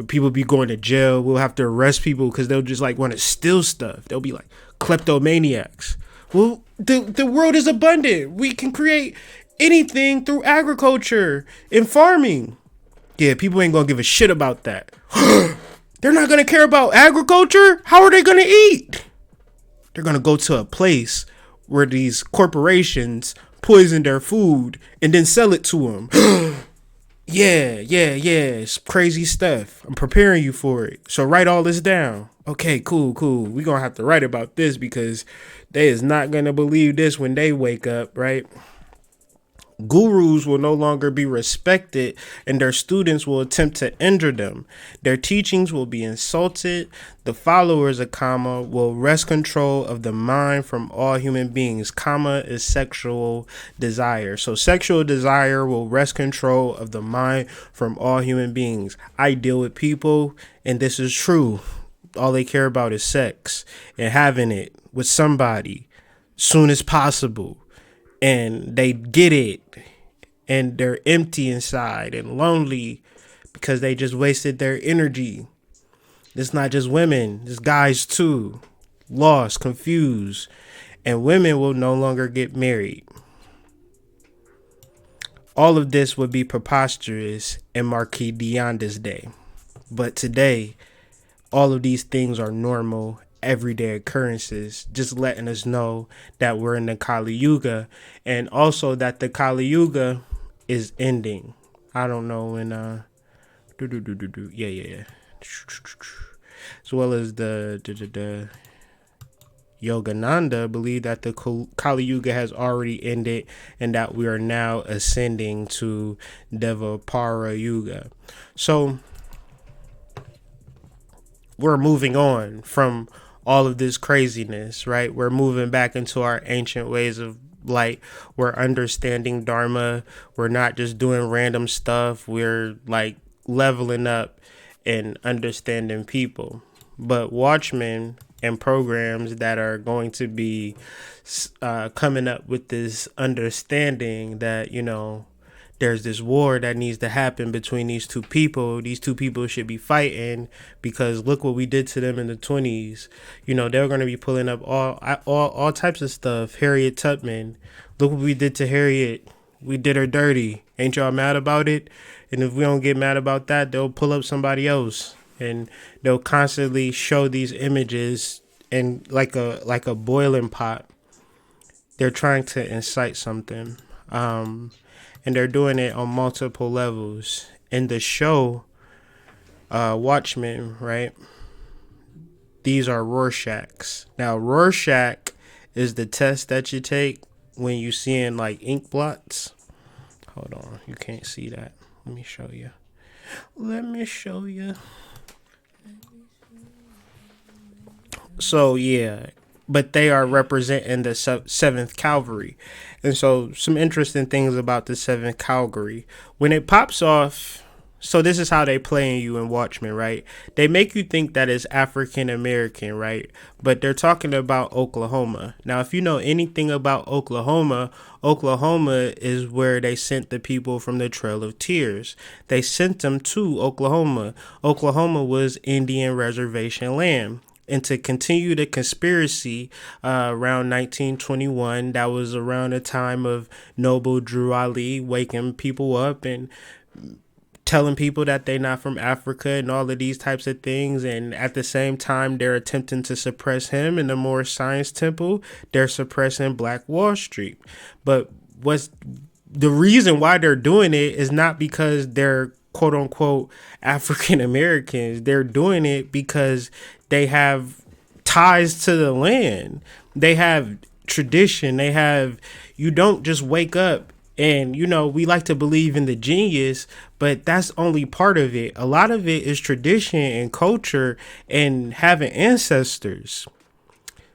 People be going to jail. We'll have to arrest people because they'll just like want to steal stuff. They'll be like kleptomaniacs. Well, the world is abundant. We can create anything through agriculture and farming. Yeah, people ain't gonna give a shit about that. They're not gonna care about agriculture? How are they gonna eat? They're gonna go to a place where these corporations poison their food and then sell it to them. Yeah. It's crazy stuff. I'm preparing you for it. So write all this down. Okay, cool. We're gonna have to write about this because they is not gonna believe this when they wake up, right? Gurus will no longer be respected and their students will attempt to injure them. Their teachings will be insulted. The followers of Kama will wrest control of the mind from all human beings. Kama is sexual desire. So sexual desire will wrest control of the mind from all human beings. I deal with people and this is true. All they care about is sex and having it with somebody soon as possible. And they get it and they're empty inside and lonely because they just wasted their energy. It's not just women, it's guys too. Lost, confused. And women will no longer get married. All of this would be preposterous in Marquis Deonda's day. But today, all of these things are normal everyday occurrences, just letting us know that we're in the Kali Yuga and also that the Kali Yuga is ending. I don't know when yeah. As well as the Yogananda believe that the Kali Yuga has already ended and that we are now ascending to Devapara Yuga. So we're moving on from all of this craziness, right? We're moving back into our ancient ways of light. We're understanding Dharma. We're not just doing random stuff. We're like leveling up and understanding people. But Watchmen and programs that are going to be coming up with this understanding that, you know, there's this war that needs to happen between these two people. These two people should be fighting because look what we did to them in the 20s. You know, they're going to be pulling up all types of stuff. Harriet Tubman. Look what we did to Harriet. We did her dirty. Ain't y'all mad about it? And if we don't get mad about that, they'll pull up somebody else. And they'll constantly show these images in like a boiling pot. They're trying to incite something. And they're doing it on multiple levels. In the show, Watchmen, right? These are Rorschachs. Now, Rorschach is the test that you take when you seeing like ink blots. Hold on, you can't see that. Let me show you. So, yeah. But they are representing the 7th Cavalry. And so some interesting things about the 7th Cavalry. When it pops off, so this is how they playing you in Watchmen, right? They make you think that it's African American, right? But they're talking about Oklahoma. Now, if you know anything about Oklahoma, Oklahoma is where they sent the people from the Trail of Tears. They sent them to Oklahoma. Oklahoma was Indian reservation land. And to continue the conspiracy around 1921, that was around the time of Noble Drew Ali waking people up and telling people that they're not from Africa and all of these types of things. And at the same time, they're attempting to suppress him in the Moorish Science Temple. They're suppressing Black Wall Street. But what's the reason why they're doing it is not because they're quote unquote African Americans. They're doing it because they have ties to the land. They have tradition. They have, you don't just wake up and, you know, we like to believe in the genius, but that's only part of it. A lot of it is tradition and culture and having ancestors.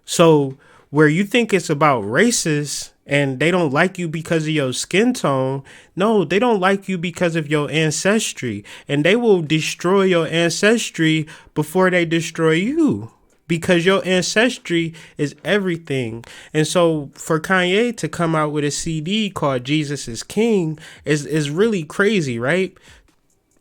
So where you think it's about races and they don't like you because of your skin tone. No, they don't like you because of your ancestry, and they will destroy your ancestry before they destroy you, because your ancestry is everything. And so for Kanye to come out with a CD called Jesus is King is really crazy, right?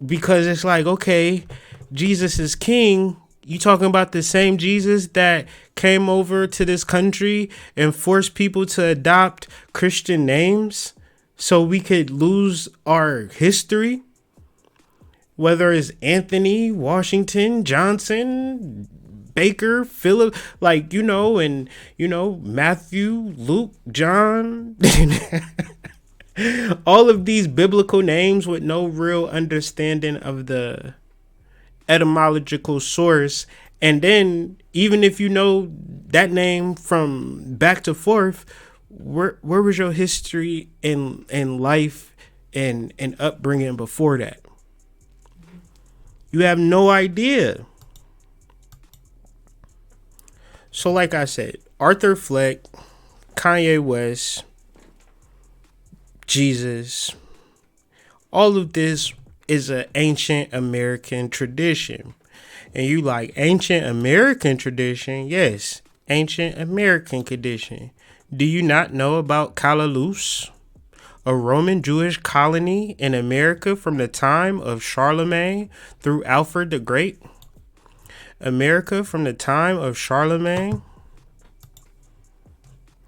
Because it's like, okay, Jesus is King. You talking about the same Jesus that came over to this country and forced people to adopt Christian names so we could lose our history? Whether it's Anthony, Washington, Johnson, Baker, Philip, like, and, Matthew, Luke, John, all of these biblical names with no real understanding of the etymological source. And then even if you know that name from back to forth, where was your history and life and upbringing before that? You have no idea. So like I said, Arthur Fleck, Kanye West, Jesus, all of this is an ancient American tradition. And you like ancient American tradition? Yes, ancient American tradition. Do you not know about Calalus, a Roman Jewish colony in America from the time of Charlemagne through Alfred the Great? America from the time of Charlemagne.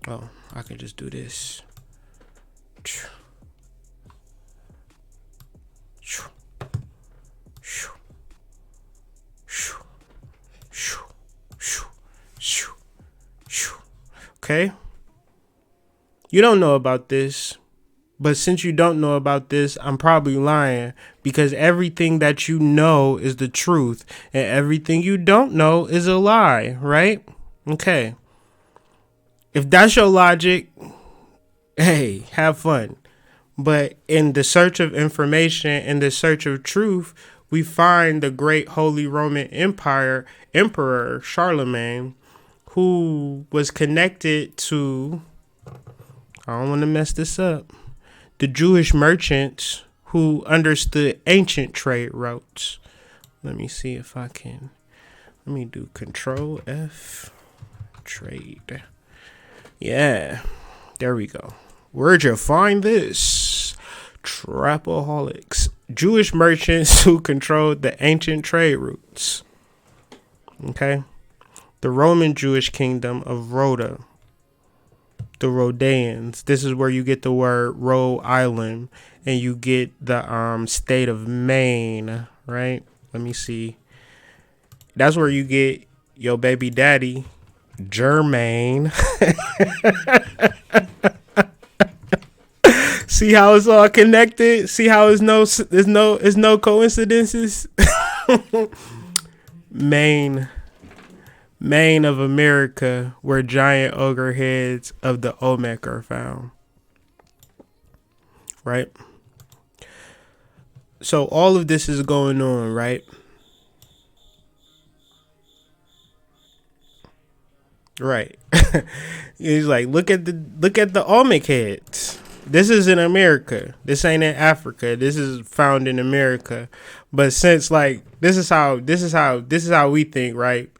Oh, I can just do this. Okay? You don't know about this, but since you don't know about this, I'm probably lying, because everything that you know is the truth and everything you don't know is a lie, right? Okay. If that's your logic, hey, have fun. But in the search of information, in the search of truth, we find the great Holy Roman Empire Emperor Charlemagne, who was connected to, I don't want to mess this up, the Jewish merchants who understood ancient trade routes. Let me see if I can. Let me do Control F, trade. Yeah, there we go. Where'd you find this? Trapaholics. Jewish merchants who controlled the ancient trade routes. Okay. The Roman Jewish kingdom of Rhoda. The Rhodanians. This is where you get the word Rhode Island, and you get the state of Maine, right? Let me see. That's where you get your baby daddy, Jermaine. See how it's all connected? See how there's no coincidences? Maine of America, where giant ogre heads of the Olmec are found. Right? So all of this is going on, right? Right. He's like, look at the Olmec heads. This is in America. This ain't in Africa. This is found in America. But since like this is how we think, right?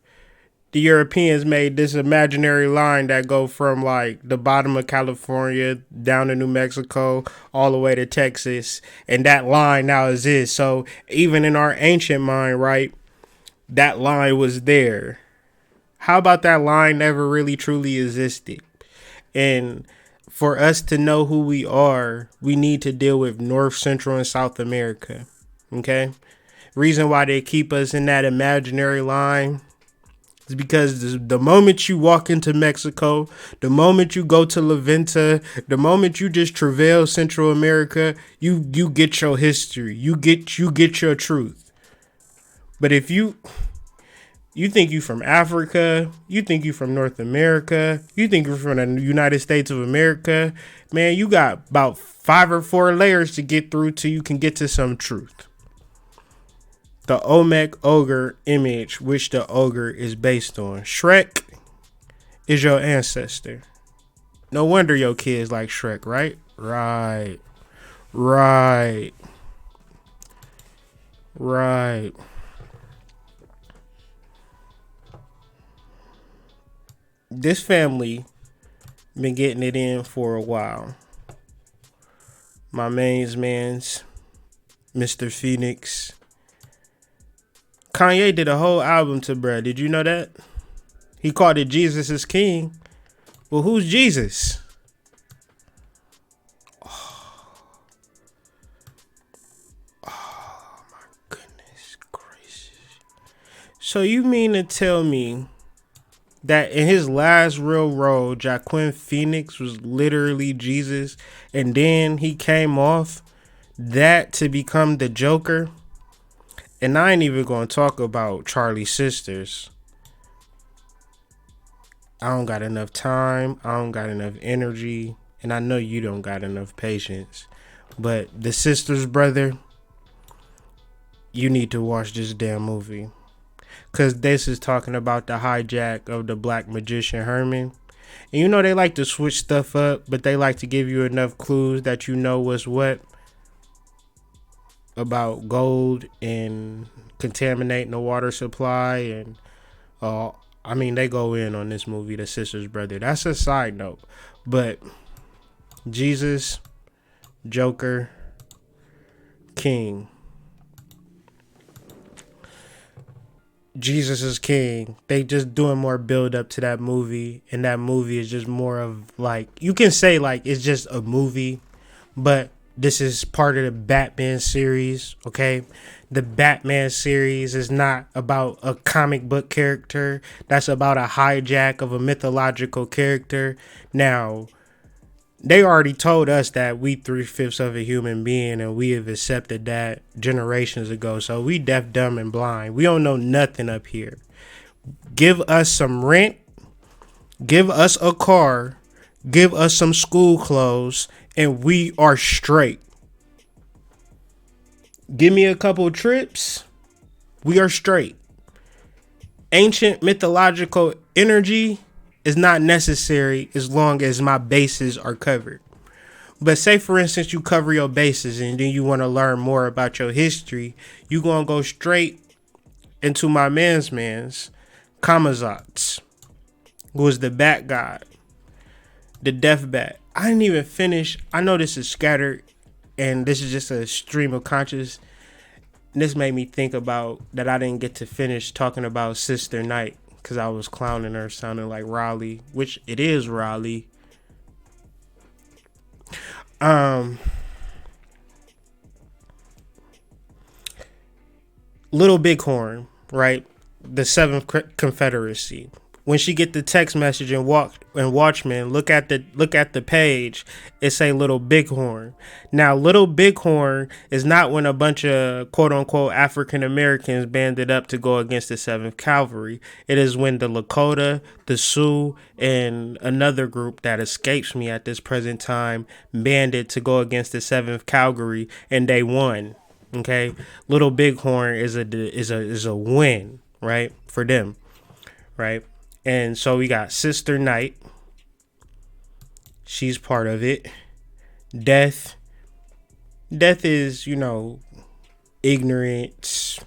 The Europeans made this imaginary line that go from like the bottom of California down to New Mexico all the way to Texas, and that line now exists. So even in our ancient mind, right, that line was there. How about that line never really truly existed? And for us to know who we are, we need to deal with North, Central, and South America. Okay? Reason why they keep us in that imaginary line is because the moment you walk into Mexico, the moment you go to La Venta, the moment you just travail Central America, you get your history. You get your truth. But if you think you from Africa, you think you from North America, you think you're from the United States of America, man, you got about 5 or 4 layers to get through till you can get to some truth. The Olmec ogre image, which the ogre is based on. Shrek is your ancestor. No wonder your kids like Shrek, right? Right. Right. Right. This family been getting it in for a while. My man's Mr. Phoenix. Kanye did a whole album to bruh. Did you know that? He called it Jesus is King. Well, who's Jesus? Oh my goodness gracious. So you mean to tell me that in his last real role, Joaquin Phoenix was literally Jesus, and then he came off that to become the Joker? And I ain't even gonna talk about Charlie's sisters. I don't got enough time. I don't got enough energy. And I know you don't got enough patience. But the sisters, brother, you need to watch this damn movie. Because this is talking about the hijack of the black magician Herman. And you know they like to switch stuff up, but they like to give you enough clues that you know what's what about gold and contaminating the water supply. And I mean, they go in on this movie, The Sisters, brother. That's a side note. But Jesus, Joker, King. Jesus is King. They just doing more build up to that movie. And that movie is just more of like, you can say like it's just a movie, but this is part of the Batman series, okay? The Batman series is not about a comic book character. That's about a hijack of a mythological character. Now, they already told us that we 3/5 of a human being, and we have accepted that generations ago. So we deaf, dumb, and blind. We don't know nothing up here. Give us some rent. Give us a car. Give us some school clothes, and we are straight. Give me a couple trips. We are straight. Ancient mythological energy is not necessary as long as my bases are covered. But say, for instance, you cover your bases and then you want to learn more about your history. You going to go straight into my man's Kamazats, who was the bat god, the death bat. I didn't even finish. I know this is scattered and this is just a stream of conscious. And this made me think about that I didn't get to finish talking about Sister Night because I was clowning her sounding like Raleigh, which it is Raleigh. Little Bighorn, right? The Seventh Confederacy. When she get the text message and Watchmen, look at the page. It say Little Bighorn. Now, Little Bighorn is not when a bunch of quote unquote African Americans banded up to go against the 7th Cavalry. It is when the Lakota, the Sioux, and another group that escapes me at this present time banded to go against the 7th Cavalry, and they won. Okay, Little Bighorn is a win, right, for them, right? And so we got Sister Night. She's part of it. Death. Death is, ignorance.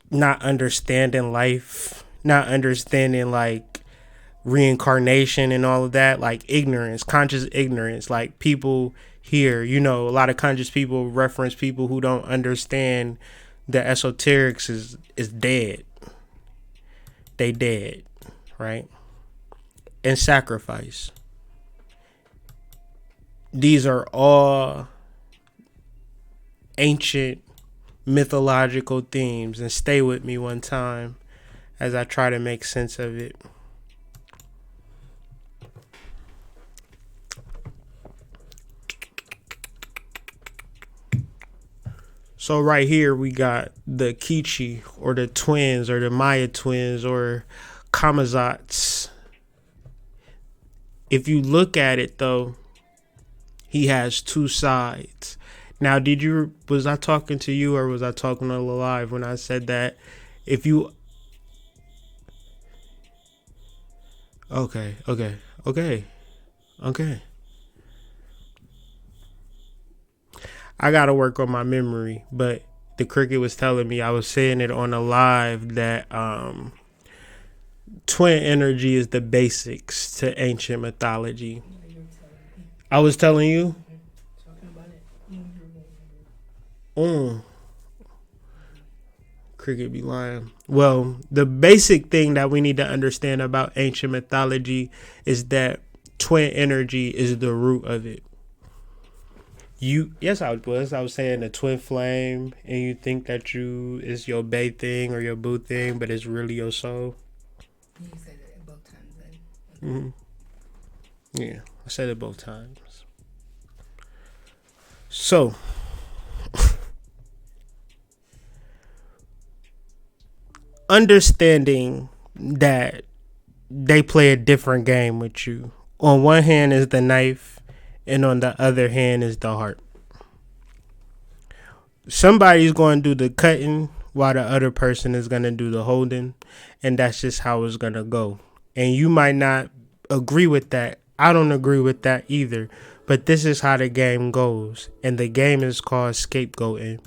Not understanding life. Not understanding like reincarnation and all of that. Like ignorance, conscious ignorance. Like people here, a lot of conscious people reference people who don't understand the esoterics is dead. They dead, right? And sacrifice. These are all ancient mythological themes, and stay with me one time as I try to make sense of it. So right here we got the Kichi or the twins or the Maya twins or Kamazats. If you look at it though, he has two sides. Now, was I talking to you or was I talking to Live when I said that if you Okay, okay, okay, okay. I gotta work on my memory, but the cricket was telling me, I was saying it on a live, that twin energy is the basics to ancient mythology. No, you're telling me. I was telling you. Talking about it. Mm, cricket be lying. Well, the basic thing that we need to understand about ancient mythology is that twin energy is the root of it. You yes, I was saying the twin flame, and you think that you is your bae thing or your boo thing, but it's really your soul. You said it both times then. Hmm. Yeah, I said it both times. So, understanding that they play a different game with you. On one hand is the knife, and on the other hand is the heart. Somebody's going to do the cutting while the other person is going to do the holding, and that's just how it's going to go. And you might not agree with that. I don't agree with that either, but this is how the game goes, and the game is called scapegoating.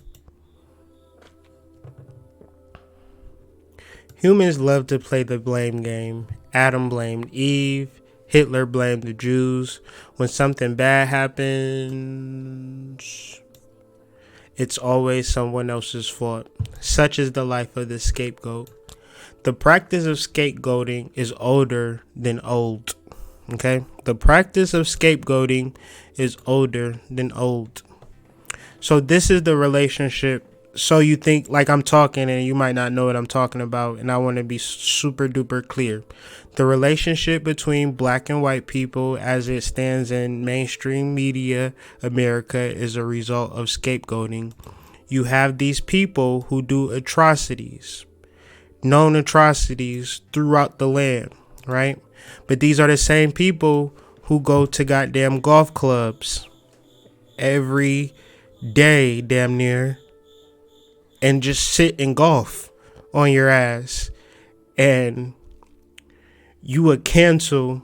Humans love to play the blame game. Adam blamed Eve, Hitler blamed the Jews. When something bad happens, it's always someone else's fault. Such is the life of the scapegoat. The practice of scapegoating is older than old. Okay? The practice of scapegoating is older than old. So this is the relationship. So you think like I'm talking and you might not know what I'm talking about, and I want to be super duper clear. The relationship between black and white people as it stands in mainstream media America is a result of scapegoating. You have these people who do atrocities, known atrocities throughout the land, right? But these are the same people who go to goddamn golf clubs every day, damn near, and just sit and golf on your ass. And you would cancel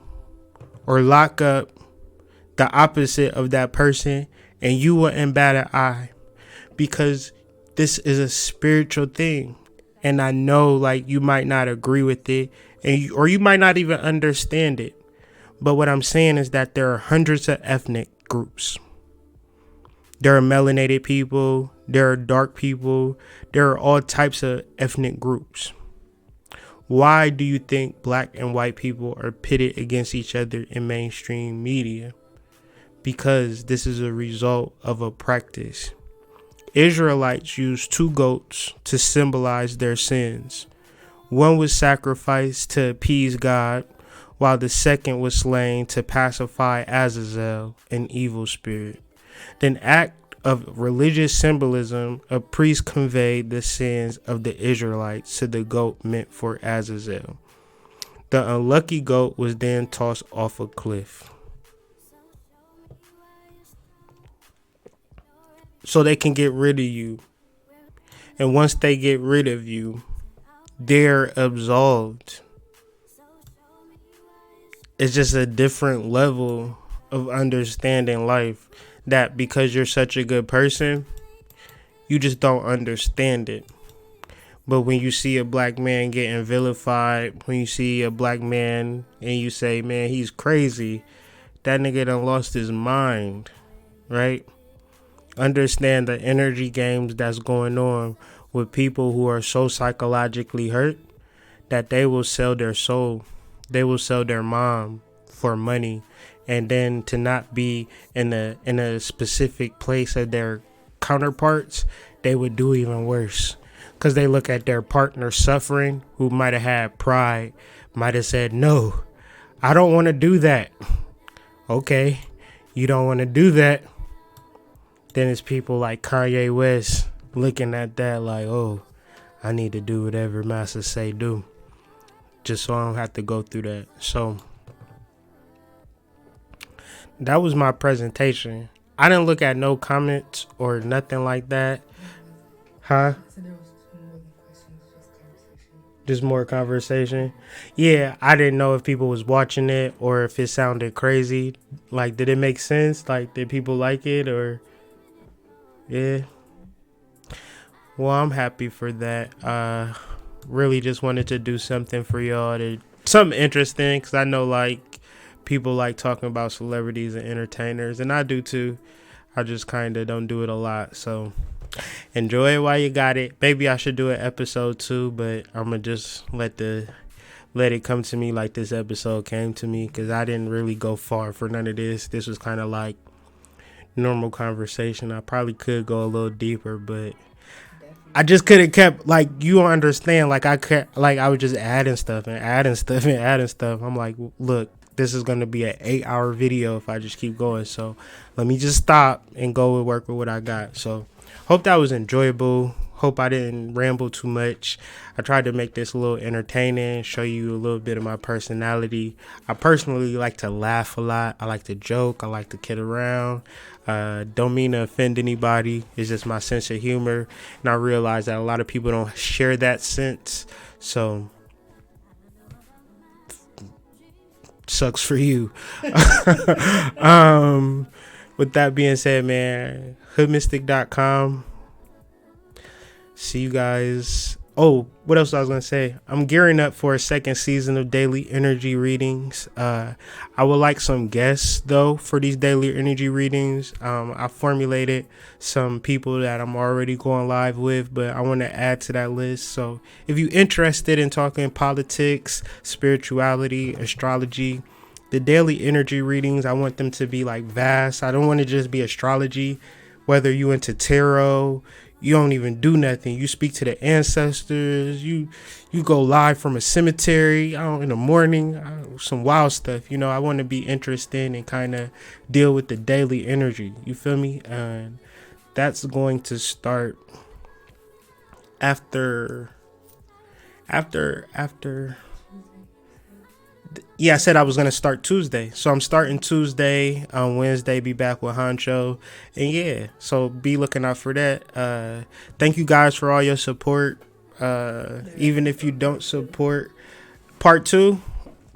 or lock up the opposite of that person, and you wouldn't bat an eye, because this is a spiritual thing. And I know like you might not agree with it, or you might not even understand it. But what I'm saying is that there are hundreds of ethnic groups. There are melanated people, there are dark people, there are all types of ethnic groups. Why do you think black and white people are pitted against each other in mainstream media? Because this is a result of a practice. Israelites used two goats to symbolize their sins. One was sacrificed to appease God, while the second was slain to pacify Azazel, an evil spirit. An act of religious symbolism, a priest conveyed the sins of the Israelites to the goat meant for Azazel. The unlucky goat was then tossed off a cliff, so they can get rid of you. And once they get rid of you, they're absolved. It's just a different level of understanding life, that because you're such a good person, you just don't understand it. But when you see a black man getting vilified, when you see a black man and you say, man, he's crazy, that nigga done lost his mind, right? Understand the energy games that's going on with people who are so psychologically hurt that they will sell their soul. They will sell their mom for money, and then to not be in a specific place of their counterparts, they would do even worse. Because they look at their partner suffering, who might have had pride, might have said, no, I don't want to do that. Okay, you don't want to do that. Then it's people like Kanye West looking at that like, oh, I need to do whatever Master say do, just so I don't have to go through that. So that was my presentation. I didn't look at no comments or nothing like that. Huh? So there was more than questions, just conversation. Just more conversation. Yeah, I didn't know if people was watching it or if it sounded crazy. Like, did it make sense? Like, did people like it or yeah? Well, I'm happy for that. Really just wanted to do something for y'all to something interesting because I know like people like talking about celebrities and entertainers, and I do too. I just kind of don't do it a lot, so enjoy it while you got it. Maybe I should do an episode 2, but I'm gonna just let it come to me like this episode came to me because I didn't really go far for none of this. This was kind of like normal conversation. I probably could go a little deeper, but I just could have kept like you don't understand. Like I was just adding stuff and adding stuff and adding stuff. I'm like, look, this is gonna be an 8-hour video if I just keep going. So let me just stop and go and work with what I got. So hope that was enjoyable. Hope I didn't ramble too much. I tried to make this a little entertaining, show you a little bit of my personality. I personally like to laugh a lot. I like to joke. I like to kid around. Don't mean to offend anybody. It's just my sense of humor. And I realize that a lot of people don't share that sense. So, sucks for you. With that being said, man, hoodmystic.com. See you guys. Oh, what else I was going to say? I'm gearing up for a second season of daily energy readings. I would like some guests, though, for these daily energy readings. I formulated some people that I'm already going live with, but I want to add to that list. So if you're interested in talking politics, spirituality, astrology, the daily energy readings, I want them to be like vast. I don't want to just be astrology, whether you into tarot, you don't even do nothing. You speak to the ancestors. You go live from a cemetery in the morning. Some wild stuff. I want to be interested and kind of deal with the daily energy. You feel me? And that's going to start after. Yeah, I said I was going to start Tuesday. So I'm starting Tuesday. On Wednesday, be back with Honcho. And yeah, so be looking out for that. Thank you guys for all your support. Even if you don't support part 2,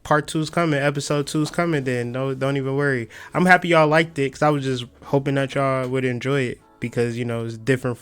part 2's coming. Episode 2's coming then. Don't even worry. I'm happy y'all liked it because I was just hoping that y'all would enjoy it because, it's different from